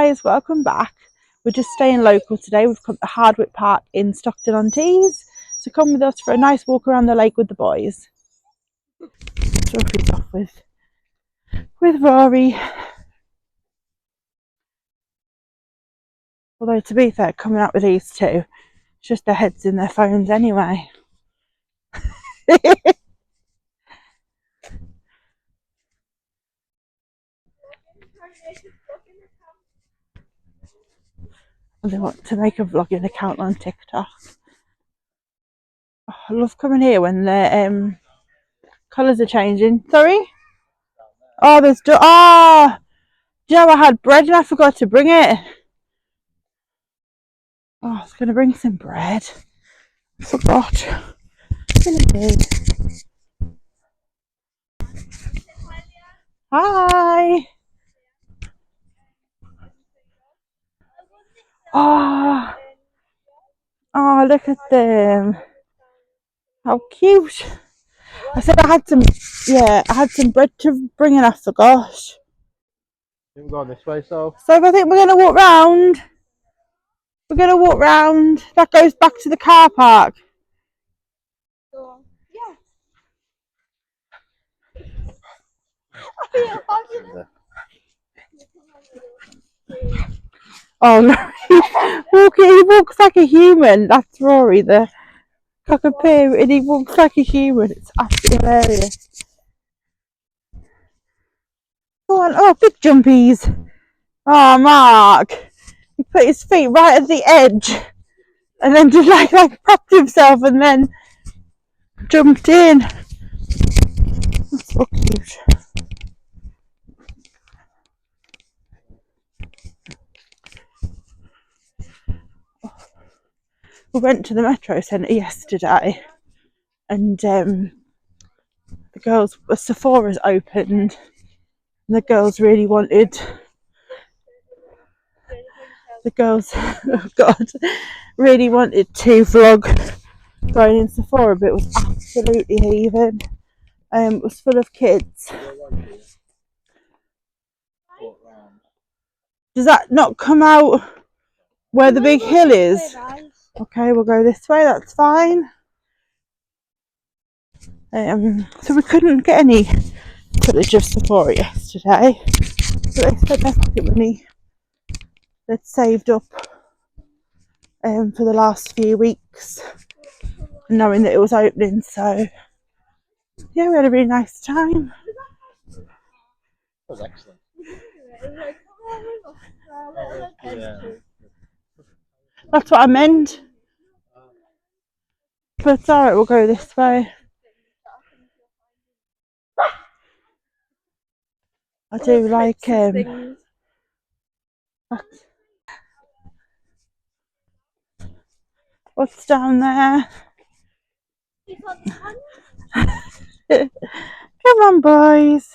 guys, welcome back. We're just staying local today. We've come to Hardwick Park in Stockton on Tees, so come with us for a nice walk around the lake with the boys. Sophie's off with Rory. Although to be fair, coming out with these two, it's just their heads in their phones anyway. They want to make a vlogging account on TikTok. Oh, I love coming here when the colours are changing. Sorry? Oh, there's... do you know I had bread and I forgot to bring it? Oh, I was going to bring some bread. I forgot. Hi! Oh, look at them. How cute. I said I had some bread to bring and I forgot. We're going this way, so I think we're going to walk round. We're going to walk round. That goes back to the car park. Oh no, he walks like a human. That's Rory, the cockapoo, and he walks like a human. It's absolutely hilarious. Go on, oh, big jumpies. Oh, Mark, he put his feet right at the edge and then just like propped himself and then jumped in. That's so cute. We went to the Metro Centre yesterday and the Sephora's opened and the girls really wanted really wanted to vlog going in Sephora, but it was absolutely heaving. It was full of kids. Does that not come out where the big hill is? Okay, we'll go this way, that's fine. So we couldn't get any footage of Sephora yesterday, but they spent their pocket money they'd saved up for the last few weeks, knowing that it was opening. So yeah, we had a really nice time. that was excellent. That's what I meant. But it's alright, we'll go this way. I do like what's down there? Come on, boys.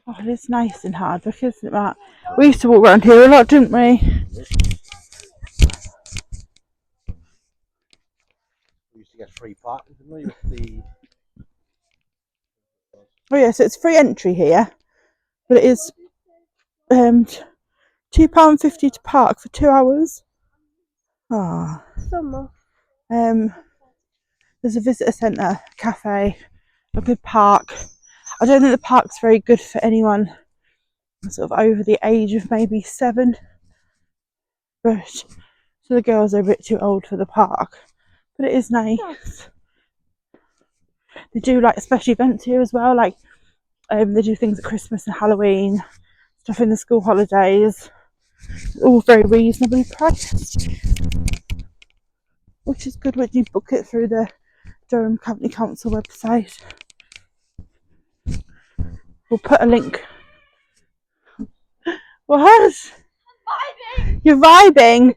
Oh, it is nice and Hardwick, isn't it, Matt? We used to walk around here a lot, didn't we? We used to get free parking, didn't we? With the... Oh yeah, so it's free entry here, but it is £2.50 to park for 2 hours. Ah. Summer. There's a visitor centre, cafe, a good park. I don't think the park's very good for anyone sort of over the age of maybe 7, but so the girls are a bit too old for the park, but it is nice. They do like special events here as well, like they do things at Christmas and Halloween, stuff in the school holidays, all very reasonably priced, which is good when you book it through the Durham County Council website. We'll put a link. What? Vibing. You're vibing?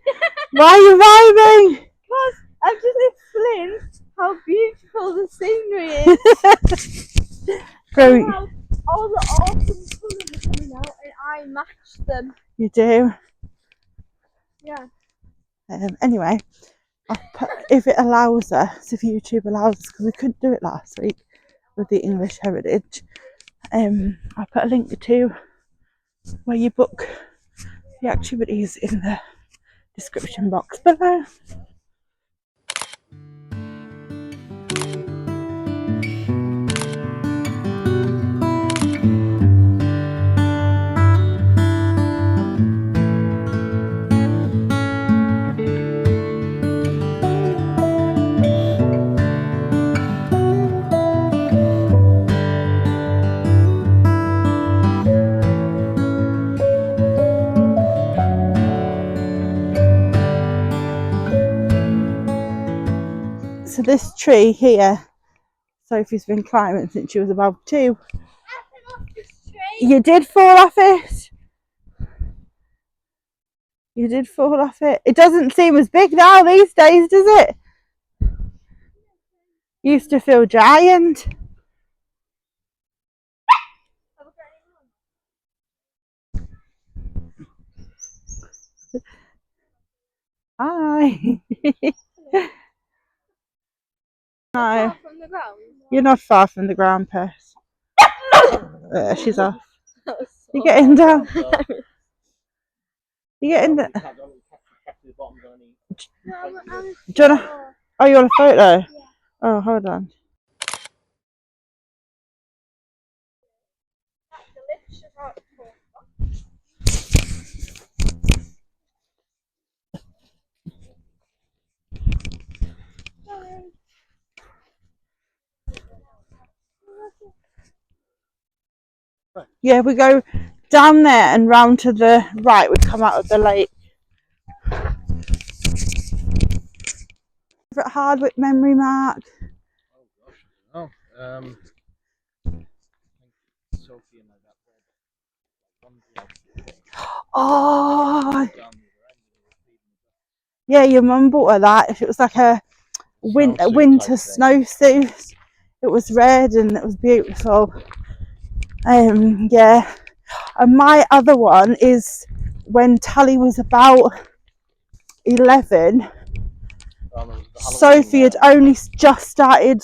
Why are you vibing? Because I've just explained how beautiful the scenery is. Great. How all the autumn colours are coming out and I matched them. You do? Yeah. Anyway, if it allows us, if YouTube allows us, because we couldn't do it last week, with the English heritage. I'll put a link to where you book the activities in the description box below. So this tree here, Sophie's been climbing since she was about 2. You did fall off it. You did fall off it. It doesn't seem as big now these days, does it? Used to feel giant. Hi. No, From the ground. you're not far from the ground, Purse. She's off. You're getting down. You're getting down. Do you wanna... Oh, you want a photo? Yeah. Oh, hold on. Yeah, we go down there and round to the right. We come out of the lake. At Hardwick Memory Mark. Oh, Sophie and Oh, yeah, your mum bought her that. It was like a winter snowsuit. It was red and it was beautiful. Yeah. And my other one is when Tally was about 11. Sophie had only just started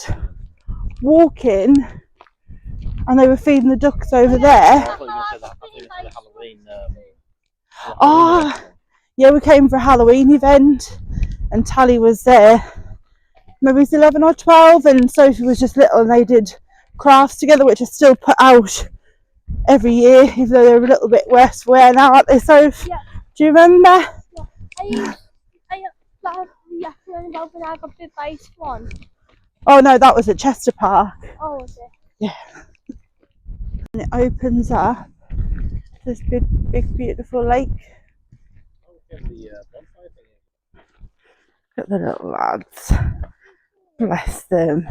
walking, and they were feeding the ducks over there. Oh, yeah, we came for a Halloween event, and Tally was there. Maybe it was 11 or 12, and Sophie was just little, and they did crafts together, which I still put out every year, even though they're a little bit worse for wear now, aren't they, Soph? Yeah. Do you remember? Yeah. About when I got bit by swan. Oh no, that was at Chester Park. Oh, was it? Yeah. And it opens up this big beautiful lake. Look at the little lads. Bless them.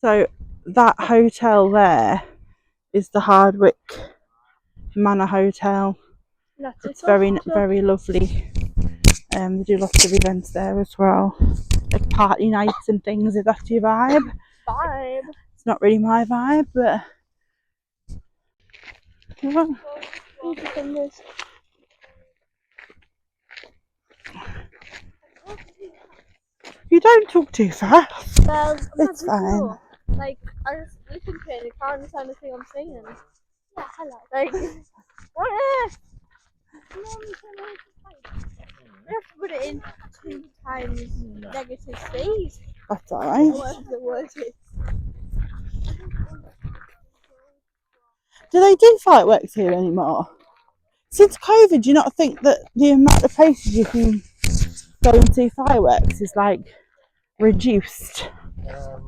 So that hotel there is the Hardwick Manor Hotel. It's very lovely. They do lots of events there as well, like party nights and things. If that's your vibe. It's not really my vibe, but you don't talk too fast. Well, it's fine. Cool. Like, I just listen to it, I can't understand the thing I'm saying. Yeah, hello. Like, what is? We have to put it in 2 times negative speed. That's alright. Whatever the word is. Do they do fireworks here anymore? Since COVID, do you not think that the amount of places you can go and see fireworks is like reduced? The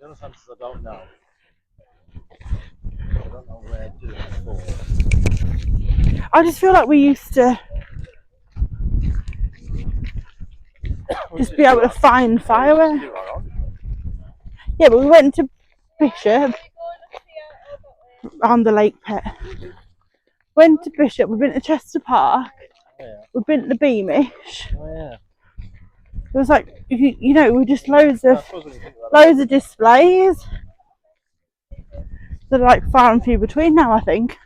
honest answer is I don't know. I don't know where to do it for. I just feel like we used to just be able to find fireworks. Yeah, but we went to Bishop on the lake pit. Went to Bishop, we've been to Chester Park, we've been to the Beamish. Oh yeah. It was like, you know, we just loads of displays that are like far and few between now, I think.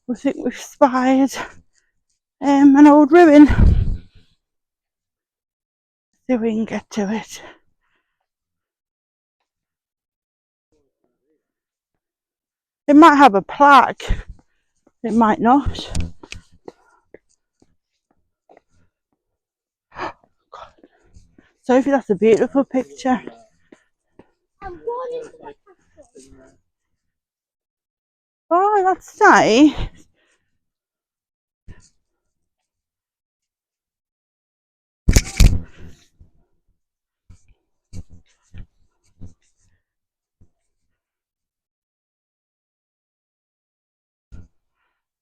we think we've spied an old ruin. See if we can get to it. It might have a plaque. It might not. Sophie, that's a beautiful picture. I'm going into the castle. Oh, that's nice.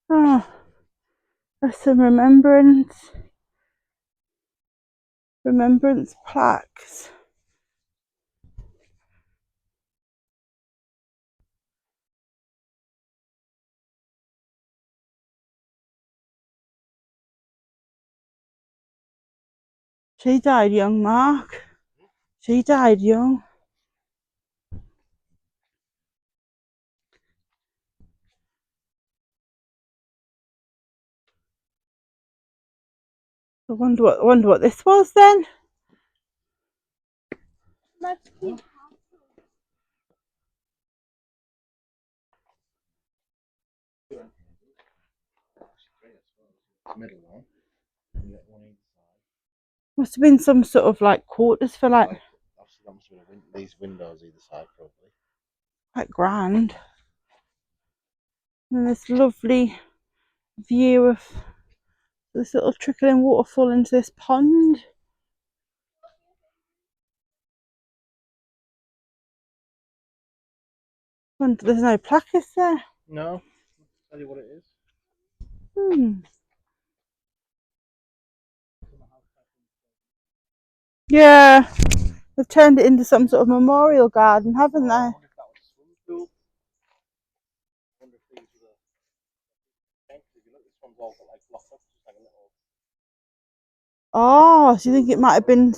Oh, there's some remembrance plaques. She died young, Mark. She died young. I wonder what this was then. Let's keep Middle one. And get one each side. Must have been some sort of like quarters for like Obviously, that must have been these windows either side, probably. quite grand. And this lovely view of this little trickling waterfall into this pond. Wonder there's no plaque, is there? No. Tell you what it is. Yeah, they've turned it into some sort of memorial garden, haven't they? I wonder if that was a swimming pool. I wonder if these were the tanks. If you look, this one's all got like blocked up, just like a little. Oh, do you think it might have been?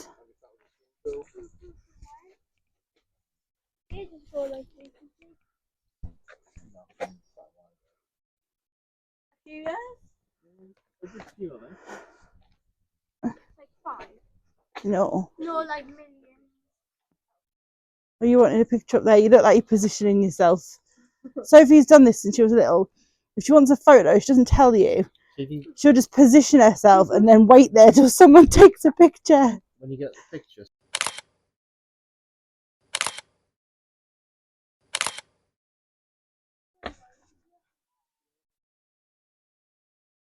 here, just go like this. No, it's that one. Serious? Is this few of them? Like 5? No. No, like millions. Are you wanting a picture up there? You look like you're positioning yourself. Sophie's done this since she was little. If she wants a photo, she doesn't tell you. She'll just position herself and then wait there till someone takes a picture. When you get the pictures.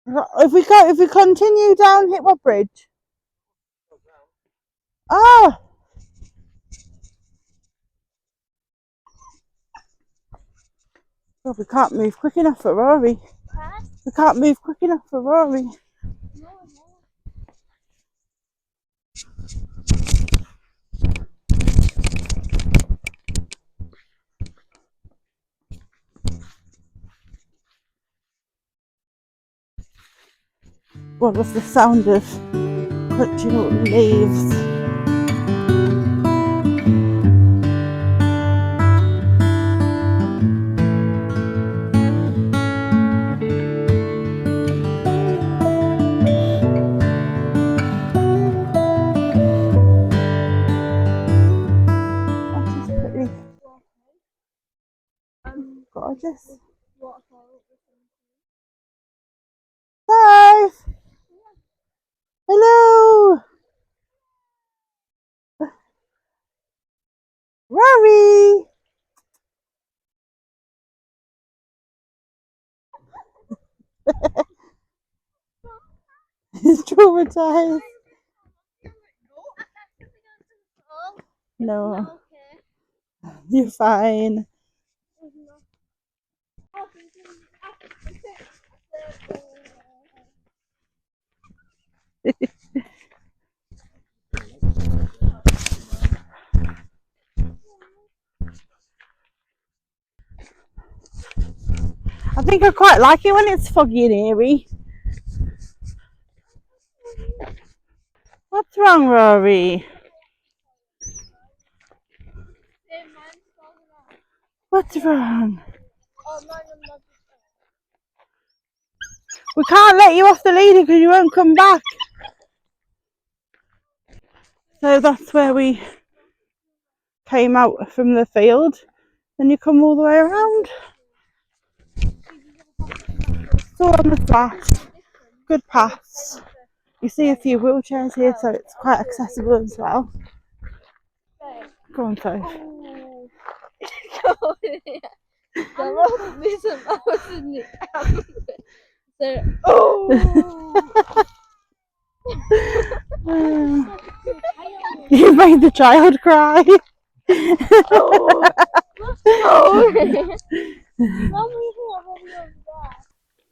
If we continue down Hitwell Bridge. Ah. Oh, we can't move quick enough for Rory. Huh? We can't move quick enough for Rory. No, no. What was the sound of crunching up leaves? That is pretty gorgeous. Waterfall. Hi. Hello. Rory. He's traumatized. No, Okay. you're fine. I think I quite like it when it's foggy and airy. What's wrong, Rory? What's wrong? Oh, mine, I'm not. We can't let you off the leader because you won't come back. So that's where we came out from the field. Then you come all the way around. It's all on the flat. Good paths. You see a few wheelchairs here, so it's quite accessible as well. Go on, Soph. There must be some hours in the oh. You made the child cry.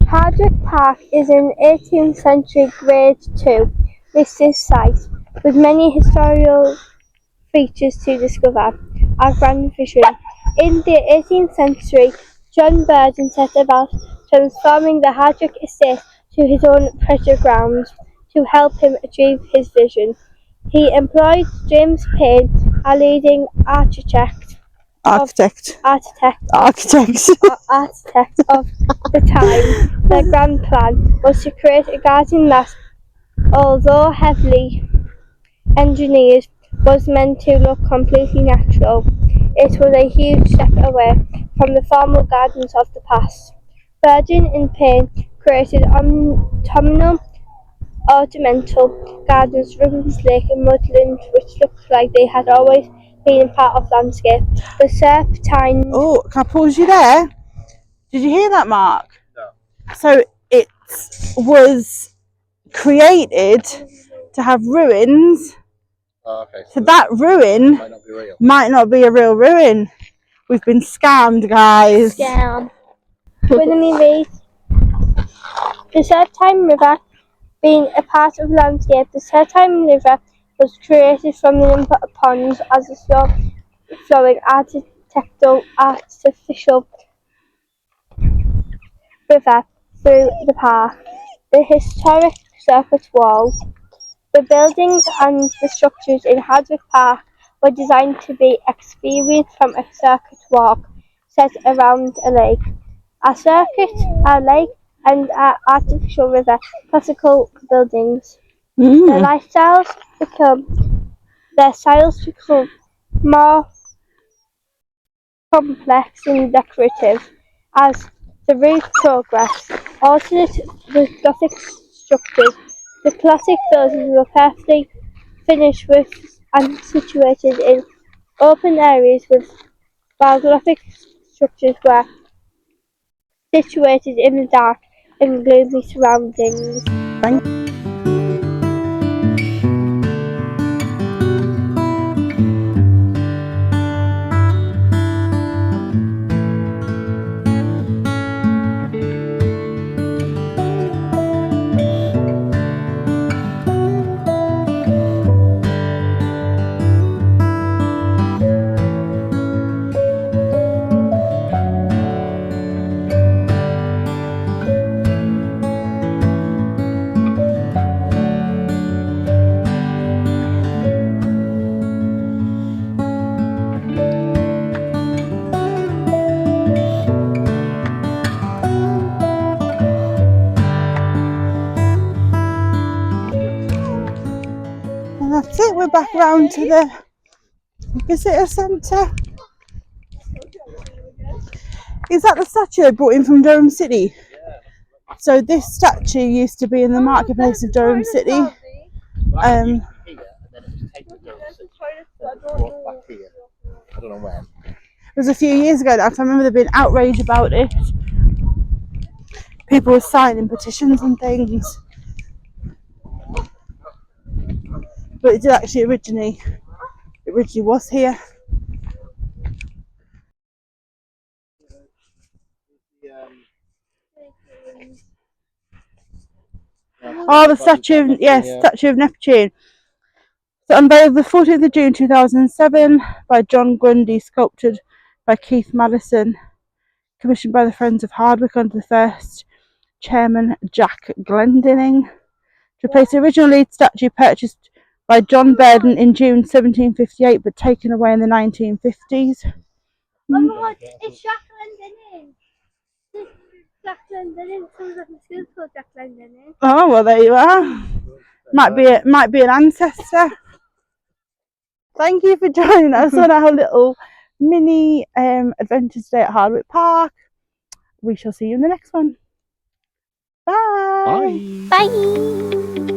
Hardwick Park is an 18th century Grade II listed site with many historical features to discover. Our grand vision. In the 18th century, John Burden set about transforming the Hardwick estate to his own pleasure ground. To help him achieve his vision, he employed James Payne, a leading architect of the time. Their grand plan was to create a garden that, although heavily engineered, was meant to look completely natural. It was a huge step away from the formal gardens of the past. Burden and Payne created ornamental gardens, rivers, lake and woodland which looked like they had always been part of landscape. The serpentine... Oh, can I pause you there? Did you hear that, Mark? No. So it was created to have ruins. Oh, okay. So that ruin might not be real. Might not be a real ruin. We've been scammed, guys. Scam. Winnie Reed. The Serpentine River being a part of the landscape, the Serpentine River was created from the number of ponds as a slow-flowing artificial river through the park. The historic circuit walls. The buildings and the structures in Hardwick Park were designed to be experienced from a circuit walk set around a lake. A circuit, a lake, and an artificial river, classical buildings. Their styles become more complex and decorative as the route progressed. Alternate with Gothic structures, the classic buildings were perfectly finished with and situated in open areas, while Gothic structures were situated in the dark and gloomy surroundings. And that's it, we're back round to the visitor centre. Is that the statue I brought in from Durham City? Yeah. So this statue used to be in the marketplace of Durham City. Here, and then it was taken to Durham City, brought back here. I don't know when. It was a few years ago now, 'cause I remember there being outrage about it. People were signing petitions and things. But it did actually originally was here. Oh, the statue, yes, statue of Neptune. So unveiled the 14th of June 2007 by John Grundy, sculpted by Keith Madison, commissioned by the Friends of Hardwick under the first chairman Jack Glendinning, to replace the original lead statue purchased by John Burden in June 1758 but taken away in the 1950s. Oh my God, it's Jack Glendinning. Jack London. Sounds like a school called Jack London. Oh well, there you are. Might be an ancestor. Thank you for joining us on our little mini adventure today at Hardwick Park. We shall see you in the next one. Bye. Bye. Bye.